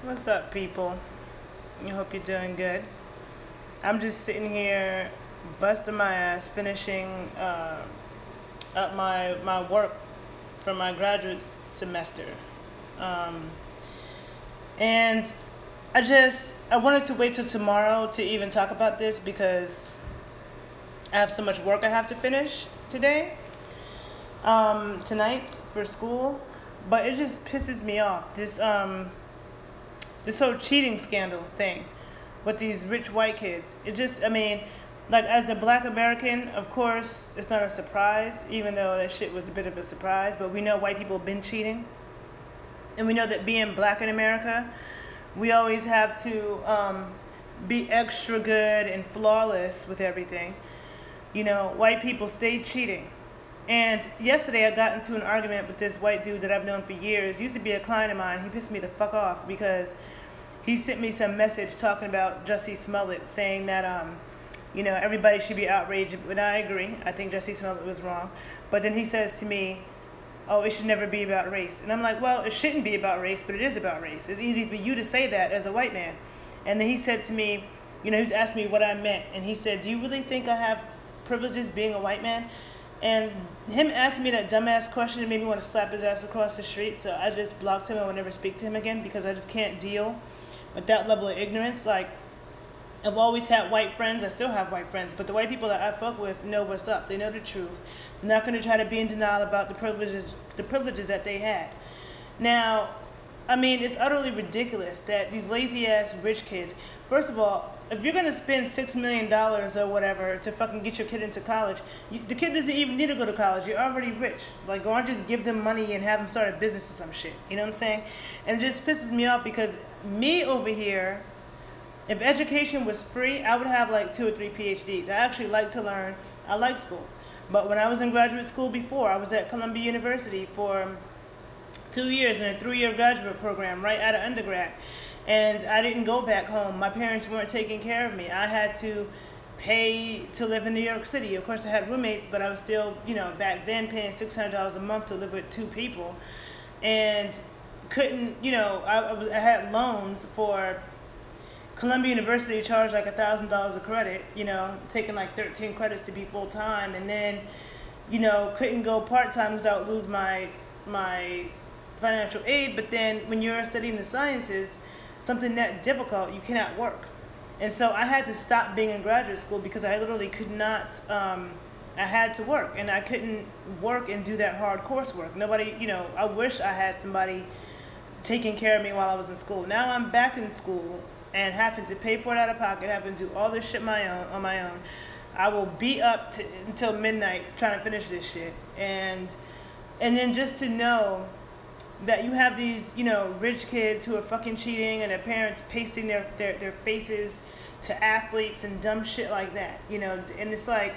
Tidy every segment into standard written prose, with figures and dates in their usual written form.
What's up, people? I hope you're doing good. I'm just sitting here, busting my ass, finishing up my work for my graduate semester, um, and I wanted to wait till tomorrow to even talk about this because I have so much work I have to finish today, tonight for school, but it just pisses me off. This whole cheating scandal thing with these rich white kids. Like as a black American, of course, it's not a surprise, even though that shit was a bit of a surprise, but we know white people have been cheating. And we know that being black in America, we always have to be extra good and flawless with everything. White people stayed cheating. And yesterday I got into an argument with this white dude that I've known for years. Used to be a client of mine. He pissed me the fuck off because he sent me some message talking about Jussie Smollett, saying that everybody should be outraged. And I agree. I think Jussie Smollett was wrong. But then he says to me, "Oh, it should never be about race." And I'm like, well, it shouldn't be about race, but it is about race. It's easy for you to say that as a white man. And then he said to me, he was asking me what I meant. And he said, "Do you really think I have privileges being a white man?" And him asking me that dumbass question made me want to slap his ass across the street. So I just blocked him and would never speak to him again because I just can't deal with that level of ignorance. Like, I've always had white friends. I still have white friends. But the white people that I fuck with know what's up. They know the truth. They're not going to try to be in denial about the privileges that they had. Now, it's utterly ridiculous that these lazy-ass rich kids, first of all, if you're going to spend $6 million or whatever to fucking get your kid into college, the kid doesn't even need to go to college. You're already rich. Like, go on, just give them money and have them start a business or some shit. You know what I'm saying? And it just pisses me off because me over here, if education was free, I would have like 2 or 3 PhDs. I actually like to learn. I like school. But when I was in graduate school before, I was at Columbia University for 2 years in a 3-year graduate program right out of undergrad. And I didn't go back home. My parents weren't taking care of me. I had to pay to live in New York City. Of course, I had roommates, but I was still, back then paying $600 a month to live with 2 people. And couldn't, I had loans for Columbia University charged like $1,000 a credit, taking like 13 credits to be full time. And then, couldn't go part time because I would lose my financial aid. But then when you're studying the sciences, something that difficult, you cannot work. And so I had to stop being in graduate school because I literally could not, I had to work and I couldn't work and do that hard coursework. Nobody, I wish I had somebody taking care of me while I was in school. Now I'm back in school and having to pay for it out of pocket, having to do all this shit on my own. I will be up until midnight trying to finish this shit. And then just to know that you have these, rich kids who are fucking cheating and their parents pasting their faces to athletes and dumb shit like that, and it's like,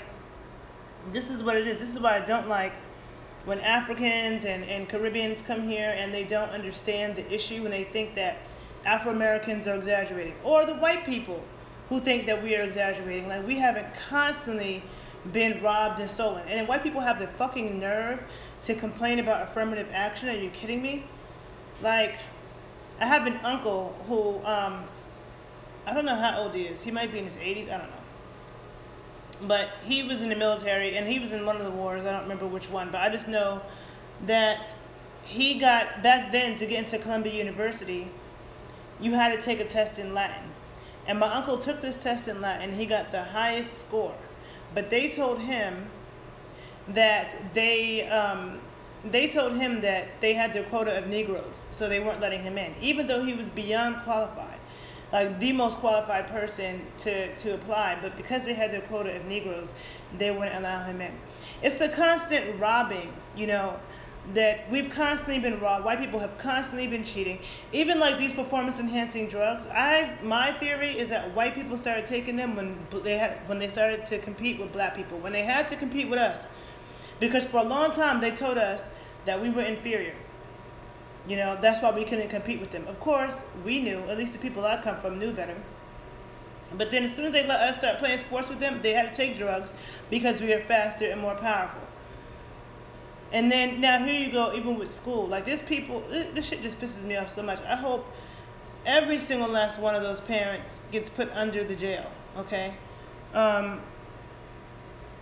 this is what it is. This is why I don't like when Africans and Caribbeans come here and they don't understand the issue and they think that Afro-Americans are exaggerating, or the white people who think that we are exaggerating. Like, we haven't constantly been robbed and stolen. And then white people have the fucking nerve to complain about affirmative action. Are you kidding me? Like, I have an uncle who, I don't know how old he is. He might be in his 80s. I don't know. But he was in the military, and he was in one of the wars. I don't remember which one. But I just know that he got, back then, to get into Columbia University, you had to take a test in Latin. And my uncle took this test in Latin. He got the highest score. But they told him that they had their quota of Negroes, so they weren't letting him in, even though he was beyond qualified, like the most qualified person to apply. But because they had their quota of Negroes, they wouldn't allow him in. It's the constant robbing, that we've constantly been robbed. White people have constantly been cheating. Even like these performance-enhancing drugs. My theory is that white people started taking them when they started to compete with black people, when they had to compete with us, because for a long time they told us that we were inferior. That's why we couldn't compete with them. Of course, we knew. At least the people I come from knew better. But then as soon as they let us start playing sports with them, they had to take drugs because we are faster and more powerful. And then now here you go, even with school. Like, this shit just pisses me off so much. I hope every single last one of those parents gets put under the jail. Okay.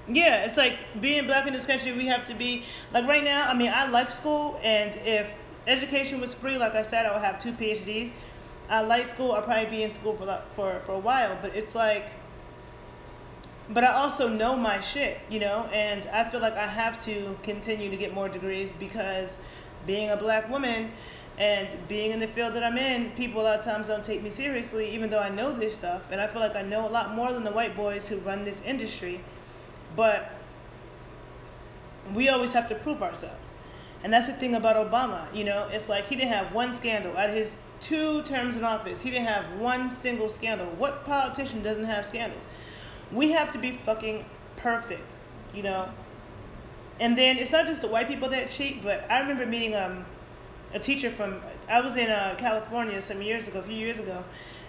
Yeah, it's like being black in this country, we have to be, like right now, I mean, I like school, and if education was free, like I said, I would have 2 PhDs. I like school, I'll probably be in school for a while, but it's like, but I also know my shit, you know, and I feel like I have to continue to get more degrees because being a black woman and being in the field that I'm in, people a lot of times don't take me seriously, even though I know this stuff, and I feel like I know a lot more than the white boys who run this industry. But we always have to prove ourselves. And that's the thing about Obama, you know, it's like he didn't have one scandal. Out of his 2 terms in office, he didn't have one single scandal. What politician doesn't have scandals? We have to be fucking perfect, you know. And then it's not just the white people that cheat, but I remember meeting a teacher from, I was in California a few years ago,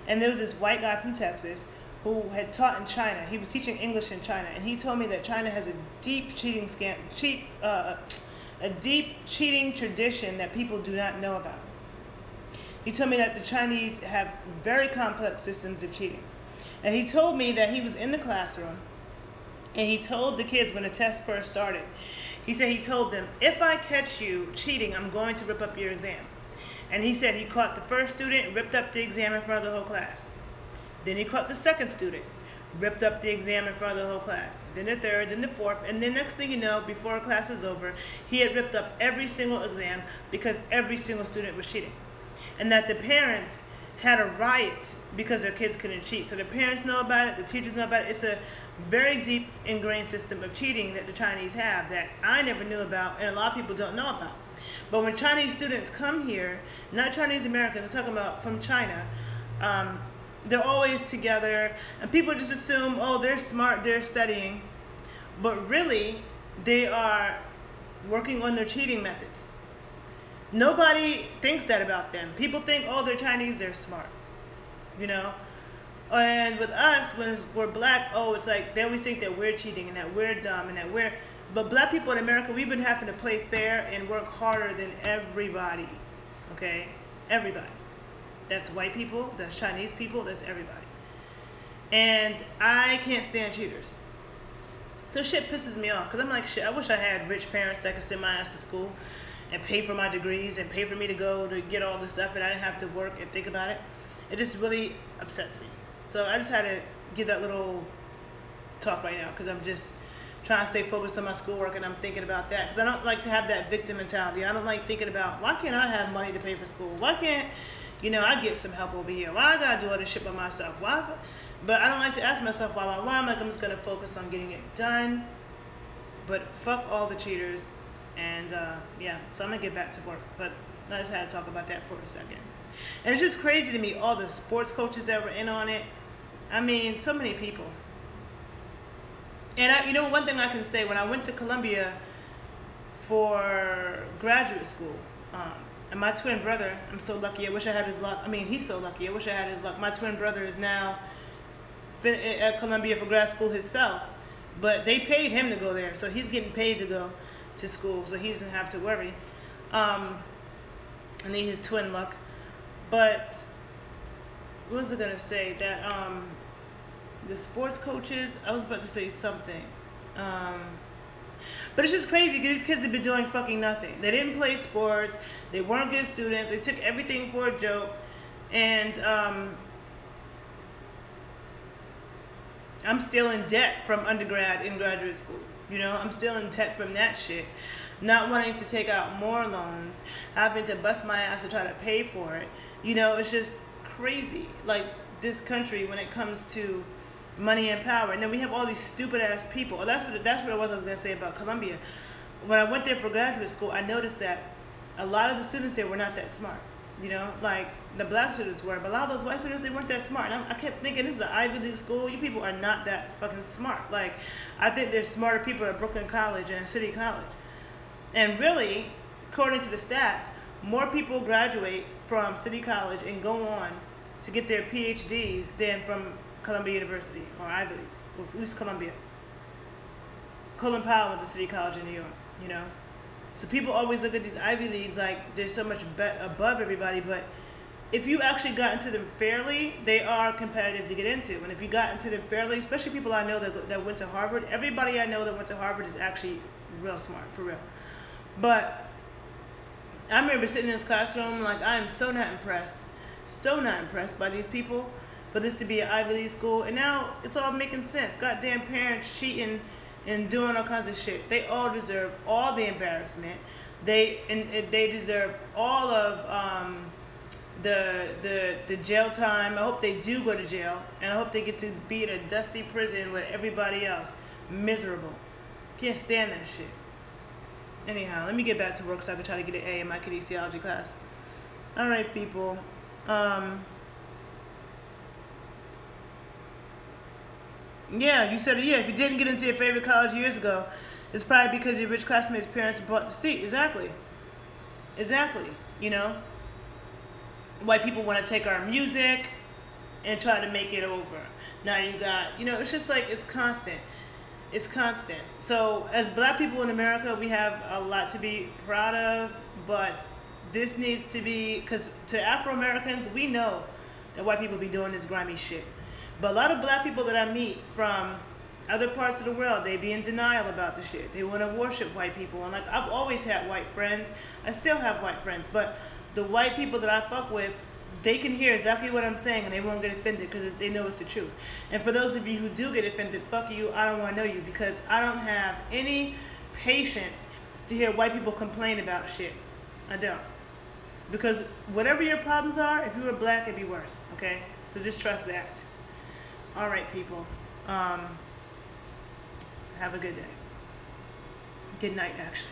and there was this white guy from Texas who had taught in China. He was teaching English in China, and he told me that China has a deep cheating tradition that people do not know about. He told me that the Chinese have very complex systems of cheating. And he told me that he was in the classroom, and he told the kids when the test first started, he said he told them, if I catch you cheating, I'm going to rip up your exam. And he said he caught the first student, ripped up the exam in front of the whole class. Then he caught the second student, ripped up the exam in front of the whole class. Then the third, then the fourth, and then next thing you know, before class was over, he had ripped up every single exam because every single student was cheating. And that the parents had a riot because their kids couldn't cheat. So the parents know about it, the teachers know about it. It's a very deep ingrained system of cheating that the Chinese have that I never knew about and a lot of people don't know about. But when Chinese students come here, not Chinese Americans, I'm talking about from China, they're always together, and people just assume, oh, they're smart, they're studying, but really, they are working on their cheating methods. Nobody thinks that about them. People think, oh, they're Chinese, they're smart, you know? And with us, when we're black, oh, it's like, they always think that we're cheating, and that we're dumb, and that we're, but black people in America, we've been having to play fair and work harder than everybody, okay? Everybody. That's white people, that's Chinese people, that's everybody. And I can't stand cheaters. So shit pisses me off, because I'm like, shit, I wish I had rich parents that could send my ass to school and pay for my degrees and pay for me to go to get all this stuff and I didn't have to work and think about it. It just really upsets me. So I just had to give that little talk right now, because I'm just trying to stay focused on my schoolwork, and I'm thinking about that, because I don't like to have that victim mentality. I don't like thinking about, why can't I have money to pay for school? Why can't, you know, I get some help over here? Why I gotta do all this shit by myself? Why? But I don't like to ask myself why. I'm like, I'm just gonna focus on getting it done. But fuck all the cheaters, and yeah. So I'm gonna get back to work. But I just had to talk about that for a second. And it's just crazy to me, all the sports coaches that were in on it. I mean, so many people. And you know, one thing I can say, when I went to Columbia for graduate school, and my twin brother, I'm so lucky, I wish I had his luck. I mean, he's so lucky, I wish I had his luck. My twin brother is now at Columbia for grad school himself, but they paid him to go there, so he's getting paid to go to school, so he doesn't have to worry. I need his twin luck. But what was I gonna say? That the sports coaches, I was about to say something. But it's just crazy because these kids have been doing fucking nothing. They didn't play sports. They weren't good students. They took everything for a joke. And I'm still in debt from undergrad and graduate school. You know, I'm still in debt from that shit. Not wanting to take out more loans, having to bust my ass to try to pay for it. You know, it's just crazy. Like, this country, when it comes to money and power. And then we have all these stupid ass people. That's what it was I was going to say about Columbia. When I went there for graduate school, I noticed that a lot of the students there were not that smart. You know, like the black students were, but a lot of those white students, they weren't that smart. And I kept thinking, this is an Ivy League school. You people are not that fucking smart. Like, I think there's smarter people at Brooklyn College and City College. And really, according to the stats, more people graduate from City College and go on to get their PhDs than from Columbia University or Ivy Leagues, or at least Columbia. Colin Powell went to City College in New York, you know? So people always look at these Ivy Leagues like they're so much above everybody, but if you actually got into them fairly, they are competitive to get into. And if you got into them fairly, especially people I know that went to Harvard, everybody I know that went to Harvard is actually real smart, for real. But I remember sitting in this classroom, like, I am so not impressed by these people for this to be an Ivy League school. And now it's all making sense. Goddamn parents cheating and doing all kinds of shit. They all deserve all the embarrassment. They deserve all of the jail time. I hope they do go to jail, and I hope they get to be in a dusty prison with everybody else. Miserable. Can't stand that shit. Anyhow, let me get back to work so I can try to get an A in my kinesiology class. All right, people. Yeah, you said, yeah, if you didn't get into your favorite college years ago, it's probably because your rich classmates' parents bought the seat. Exactly. You know? White people want to take our music and try to make it over. Now you got, you know, it's just like, it's constant. So as black people in America, we have a lot to be proud of, but this needs to be, because to Afro-Americans, we know that white people be doing this grimy shit. But a lot of black people that I meet from other parts of the world, they be in denial about the shit. They want to worship white people. And like, I've always had white friends. I still have white friends. But the white people that I fuck with, they can hear exactly what I'm saying and they won't get offended because they know it's the truth. And for those of you who do get offended, fuck you, I don't want to know you, because I don't have any patience to hear white people complain about shit. I don't. Because whatever your problems are, if you were black, it'd be worse, okay? So just trust that. All right, people. Have a good day. Good night, actually.